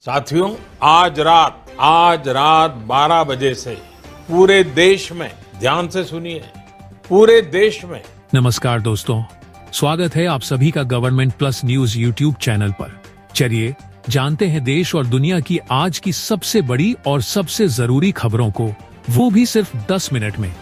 साथियों, आज रात 12 बजे से पूरे देश में, ध्यान से सुनिए, पूरे देश में। नमस्कार दोस्तों, स्वागत है आप सभी का government plus news YouTube channel पर। चलिए जानते हैं देश और दुनिया की आज की सबसे बड़ी और सबसे जरूरी खबरों को, वो भी सिर्फ 10 मिनट में।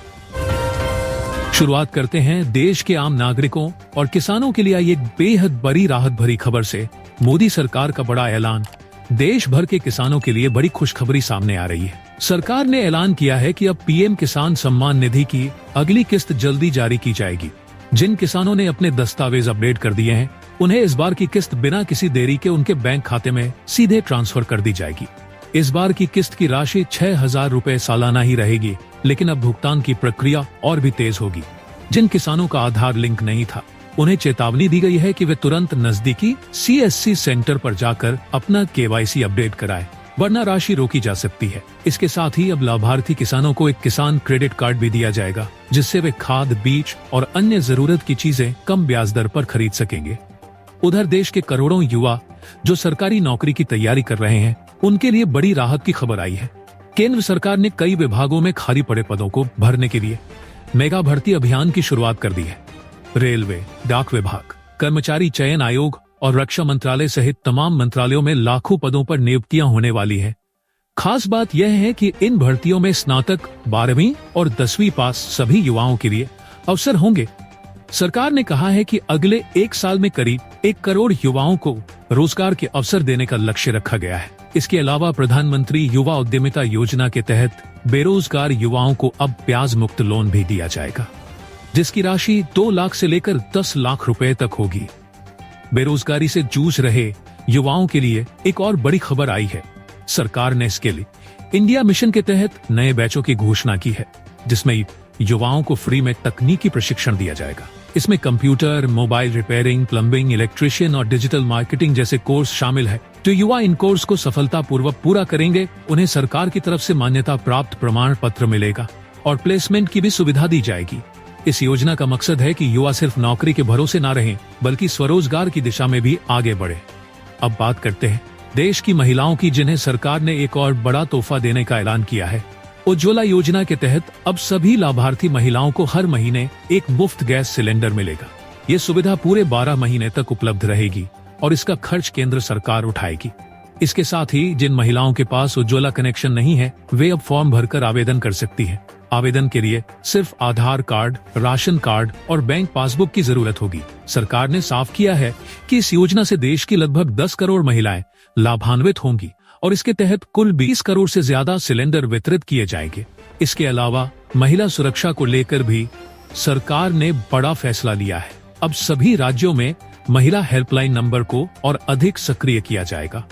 शुरुआत करते हैं देश के आम नागरिकों और किसानों के लिए आई एक बेहद बड़ी राहत भरी खबर से। मोदी सरकार का बड़ा ऐलान। देश भर के किसानों के लिए बड़ी खुशखबरी सामने आ रही है। सरकार ने ऐलान किया है कि अब पीएम किसान सम्मान निधि की अगली किस्त जल्दी जारी की जाएगी। जिन किसानों ने अपने दस्तावेज अपडेट कर दिए हैं, उन्हें इस बार की किस्त बिना किसी देरी के उनके बैंक खाते में सीधे ट्रांसफर कर दी जाएगी। इस बार की किस्त की राशि 6,000 रूपए सालाना ही रहेगी, लेकिन अब भुगतान की प्रक्रिया और भी तेज होगी। जिन किसानों का आधार लिंक नहीं था, उन्हें चेतावनी दी गई है कि वे तुरंत नजदीकी सीएससी सेंटर पर जाकर अपना केवाईसी अपडेट कराएं, वरना राशि रोकी जा सकती है। इसके साथ ही अब लाभार्थी किसानों को एक किसान क्रेडिट कार्ड भी दिया जाएगा, जिससे वे खाद, बीज और अन्य जरूरत की चीजें कम ब्याज दर पर खरीद सकेंगे। उधर देश के करोड़ों युवा जो सरकारी नौकरी की तैयारी कर रहे हैं, उनके लिए बड़ी राहत की खबर आई है। केंद्र सरकार ने कई विभागों में खाली पड़े पदों को भरने के लिए मेगा भर्ती अभियान की शुरुआत कर दी है। रेलवे, डाक विभाग, कर्मचारी चयन आयोग और रक्षा मंत्रालय सहित तमाम मंत्रालयों में लाखों पदों पर नियुक्तियां होने वाली है। खास बात यह है कि इन भर्तियों में स्नातक, 12वीं और 10वीं पास सभी युवाओं के लिए अवसर होंगे। सरकार ने कहा है कि अगले 1 साल में करीब 1 करोड़ युवाओं को रोजगार के अवसर देने का लक्ष्य रखा गया है। इसके अलावा प्रधानमंत्री युवा उद्यमिता योजना के तहत बेरोजगार युवाओं को अब ब्याज मुक्त लोन भी दिया जाएगा, जिसकी राशि 2 लाख से लेकर 10 लाख रुपए तक होगी। बेरोजगारी से जूझ रहे युवाओं के लिए एक और बड़ी खबर आई है। सरकार ने स्किल इंडिया मिशन के तहत नए बैचों की घोषणा की है, जिसमें युवाओं को फ्री में तकनीकी प्रशिक्षण दिया जाएगा। इसमें computer, mobile repairing, plumbing, electrician और डिजिटल मार्केटिंग जैसे कोर्स शामिल है। जो युवा इन कोर्स को सफलतापूर्वक पूरा करेंगे, उन्हें सरकार की तरफ से मान्यता प्राप्त प्रमाण पत्र मिलेगा और प्लेसमेंट की भी सुविधा दी जाएगी। इस योजना का मकसद है कि युवा सिर्फ नौकरी के भरोसे न रहें, बल्कि स्वरोजगार की दिशा में भी आगे बढ़े। अब बात करते हैं देश की महिलाओं की, जिन्हें सरकार ने एक और बड़ा तोहफा देने का ऐलान किया है। उज्ज्वला योजना के तहत अब सभी लाभार्थी महिलाओं को हर महीने एक मुफ्त गैस सिलेंडर मिलेगा। ये सुविधा पूरे 12 महीने तक उपलब्ध रहेगी और इसका खर्च केंद्र सरकार उठाएगी। इसके साथ ही जिन महिलाओं के पास उज्ज्वला कनेक्शन नहीं है, वे अब फॉर्म भरकर आवेदन कर सकती हैं। आवेदन के लिए सिर्फ आधार कार्ड, राशन कार्ड और बैंक पासबुक की जरूरत होगी। सरकार ने साफ किया है कि इस योजना से देश की लगभग 10 करोड़ महिलाएं लाभान्वित होंगी और इसके तहत कुल 20 करोड़ से ज्यादा सिलेंडर वितरित किए जाएंगे। इसके अलावा महिला सुरक्षा को लेकर भी सरकार ने बड़ा फैसला लिया है। अब सभी राज्यों में महिला हेल्पलाइन नंबर को और अधिक सक्रिय किया जाएगा।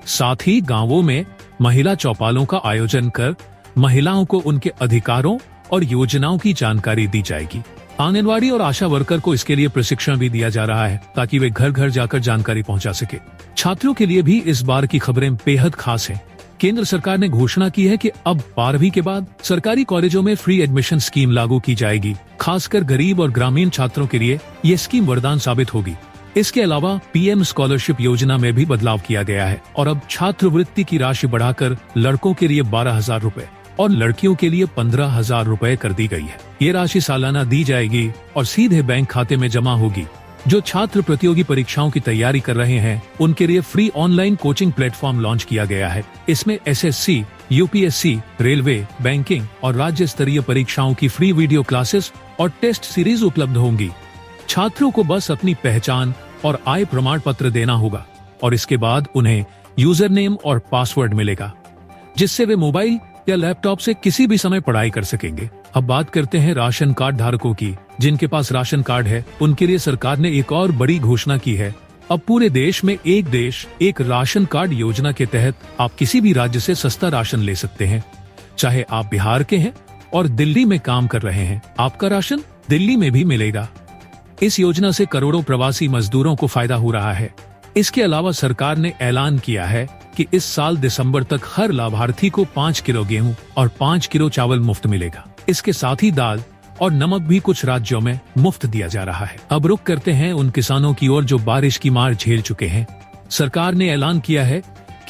साथ ही गांवों में महिला चौपालों का आयोजन कर महिलाओं को उनके अधिकारों और योजनाओं की जानकारी दी जाएगी। आंगनवाड़ी और आशा वर्कर को इसके लिए प्रशिक्षण भी दिया जा रहा है, ताकि वे घर घर जाकर जानकारी पहुंचा सके। छात्रों के लिए भी इस बार की खबरें बेहद खास हैं। केंद्र सरकार ने घोषणा की है कि अब 12वीं के बाद सरकारी कॉलेजों में फ्री एडमिशन स्कीम लागू की जाएगी। खासकर गरीब और ग्रामीण छात्रों के लिए ये स्कीम वरदान साबित होगी। इसके अलावा पीएम स्कॉलरशिप योजना में भी बदलाव किया गया है और अब छात्रवृत्ति की राशि बढ़ाकर लड़कों के लिए 12,000 रूपए और लड़कियों के लिए 15,000 रूपए कर दी गई है। ये राशि सालाना दी जाएगी और सीधे बैंक खाते में जमा होगी। जो छात्र प्रतियोगी परीक्षाओं की तैयारी कर रहे हैं, उनके लिए free online coaching platform launch किया गया है। इसमें एसएससी, यूपीएससी, रेलवे, बैंकिंग और राज्य स्तरीय परीक्षाओं की फ्री वीडियो क्लासेस और टेस्ट सीरीज उपलब्ध होंगी। छात्रों को बस अपनी पहचान और आय प्रमाण पत्र देना होगा और इसके बाद उन्हें यूजर नेम और पासवर्ड मिलेगा, जिससे वे मोबाइल या लैपटॉप से किसी भी समय पढ़ाई कर सकेंगे। अब बात करते हैं राशन कार्ड धारकों की। जिनके पास राशन कार्ड है, उनके लिए सरकार ने एक और बड़ी घोषणा की है। अब पूरे देश में एक देश एक राशन कार्ड योजना के तहत आप किसी भी राज्य से सस्ता राशन ले सकते हैं। चाहे आप बिहार के हैं और दिल्ली में काम कर रहे हैं, आपका राशन दिल्ली में भी मिलेगा। इस योजना से करोड़ों प्रवासी मजदूरों को फायदा हो रहा है। इसके अलावा सरकार ने ऐलान किया है कि इस साल दिसंबर तक हर लाभार्थी को 5 किलो गेहूं और 5 किलो चावल मुफ्त मिलेगा। इसके साथ ही दाल और नमक भी कुछ राज्यों में मुफ्त दिया जा रहा है। अब रुक करते हैं उन किसानों की ओर जो बारिश की मार झेल चुके हैं। सरकार ने ऐलान किया है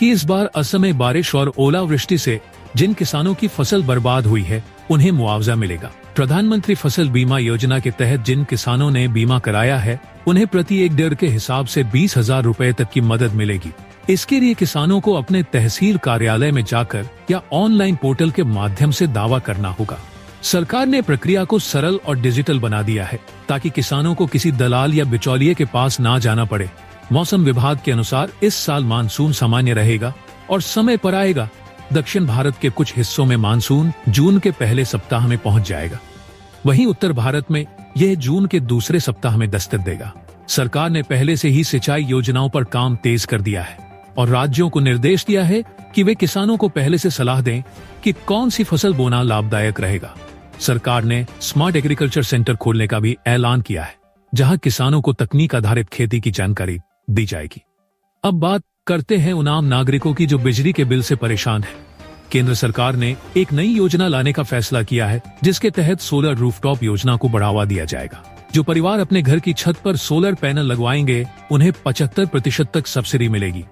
कि इस बार असमय बारिश और ओलावृष्टि से जिन किसानों की फसल बर्बाद हुई है उन्हें मुआवजा मिलेगा। प्रधानमंत्री फसल बीमा योजना के तहत जिन किसानों ने बीमा कराया है उन्हें प्रति हेक्टेयर के हिसाब से 20,000 रुपए तक की मदद मिलेगी। इसके लिए किसानों को अपने तहसील कार्यालय में जाकर या ऑनलाइन पोर्टल के माध्यम से दावा करना होगा। सरकार ने प्रक्रिया को सरल और डिजिटल बना दिया है ताकि किसानों को किसी दलाल या बिचौलिए के पास ना जाना पड़े। मौसम विभाग के अनुसार इस साल मानसून सामान्य रहेगा और समय पर आएगा। दक्षिण भारत के कुछ हिस्सों में मानसून जून के पहले सप्ताह में पहुंच जाएगा, वहीं उत्तर भारत में यह जून के दूसरे सप्ताह में दस्तक देगा। सरकार ने पहले से ही सिंचाई योजनाओं पर काम तेज कर दिया है और राज्यों को निर्देश दिया है कि वे किसानों को पहले से सलाह दें कि कौन सी फसल बोना लाभदायक रहेगा। सरकार ने स्मार्ट एग्रीकल्चर सेंटर खोलने का भी ऐलान किया है, जहां किसानों को तकनीक आधारित खेती की जानकारी दी जाएगी। अब बात करते हैं उन आम नागरिकों की जो बिजली के बिल से परेशान है। केंद्र सरकार ने एक नई योजना लाने का फैसला किया है, जिसके तहत सोलर रूफटॉप योजना को बढ़ावा दिया जाएगा। जो परिवार अपने घर की छत पर सोलर पैनल लगवाएंगे उन्हें 75% तक सब्सिडी मिलेगी।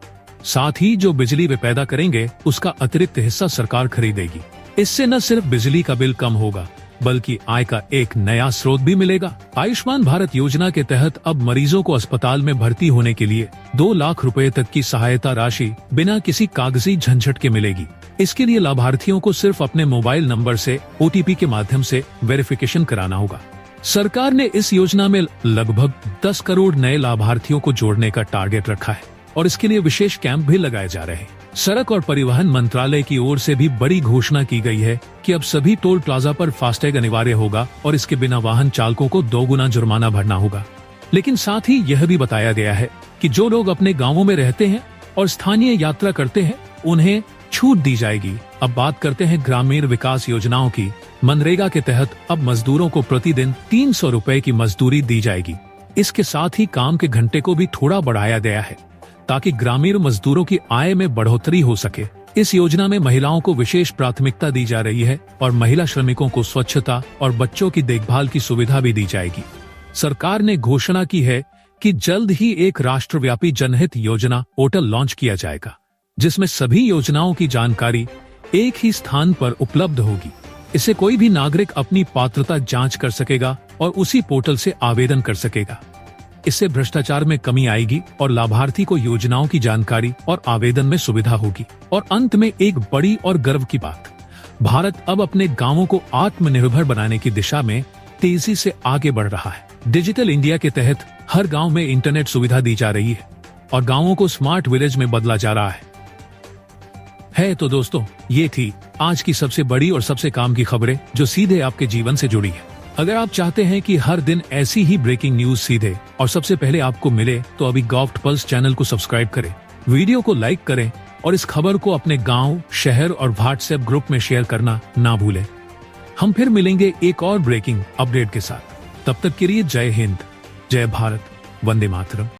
साथ ही जो बिजली वे पैदा करेंगे उसका अतिरिक्त हिस्सा सरकार खरीदेगी। इससे न सिर्फ बिजली का बिल कम होगा बल्कि आय का एक नया स्रोत भी मिलेगा। आयुष्मान भारत योजना के तहत अब मरीजों को अस्पताल में भर्ती होने के लिए 2 लाख रुपए तक की सहायता राशि बिना किसी कागजी झंझट के मिलेगी। इसके लिए लाभार्थियों को सिर्फ अपने मोबाइल नंबर से OTP के माध्यम से वेरिफिकेशन कराना होगा। सरकार ने इस योजना में लगभग 10 करोड़ नए लाभार्थियों को जोड़ने का टारगेट रखा है और इसके लिए विशेष कैंप भी लगाए जा रहे हैं। सड़क और परिवहन मंत्रालय की ओर से भी बड़ी घोषणा की गई है कि अब सभी टोल प्लाजा पर फास्टैग अनिवार्य होगा और इसके बिना वाहन चालकों को 2 गुना जुर्माना भरना होगा। लेकिन साथ ही यह भी बताया गया है कि जो लोग अपने गांवों में रहते हैं और स्थानीय यात्रा करते हैं उन्हें छूट दी जाएगी। अब बात करते हैं ग्रामीण विकास योजनाओं की। मनरेगा के तहत अब मजदूरों को प्रतिदिन 300 रुपए की मजदूरी दी जाएगी। इसके साथ ही काम के घंटे को भी थोड़ा बढ़ाया गया है ताकि ग्रामीण मजदूरों की आय में बढ़ोतरी हो सके। इस योजना में महिलाओं को विशेष प्राथमिकता दी जा रही है और महिला श्रमिकों को स्वच्छता और बच्चों की देखभाल की सुविधा भी दी जाएगी। सरकार ने घोषणा की है कि जल्द ही एक राष्ट्रव्यापी जनहित योजना पोर्टल लॉन्च किया जाएगा, जिसमें सभी योजनाओं की जानकारी एक ही स्थान पर उपलब्ध होगी। इससे कोई भी नागरिक अपनी पात्रता जांच कर सकेगा और उसी पोर्टल से आवेदन कर सकेगा। इससे भ्रष्टाचार में कमी आएगी और लाभार्थी को योजनाओं की जानकारी और आवेदन में सुविधा होगी। और अंत में एक बड़ी और गर्व की बात, भारत अब अपने गांवों को आत्मनिर्भर बनाने की दिशा में तेजी से आगे बढ़ रहा है। डिजिटल इंडिया के तहत हर गांव में इंटरनेट सुविधा दी जा रही है और गांवों को स्मार्ट विलेज में बदला जा रहा है। तो दोस्तों, ये थी आज की सबसे बड़ी और सबसे काम की खबरें जो सीधे आपके जीवन से जुड़ी है। अगर आप चाहते हैं कि हर दिन ऐसी ही ब्रेकिंग न्यूज सीधे और सबसे पहले आपको मिले तो अभी गॉफ्ट पल्स चैनल को सब्सक्राइब करें, वीडियो को लाइक करें और इस खबर को अपने गांव, शहर और व्हाट्सएप ग्रुप में शेयर करना ना भूलें। हम फिर मिलेंगे एक और ब्रेकिंग अपडेट के साथ। तब तक के लिए जय हिंद, जय भारत, वंदे मातरम।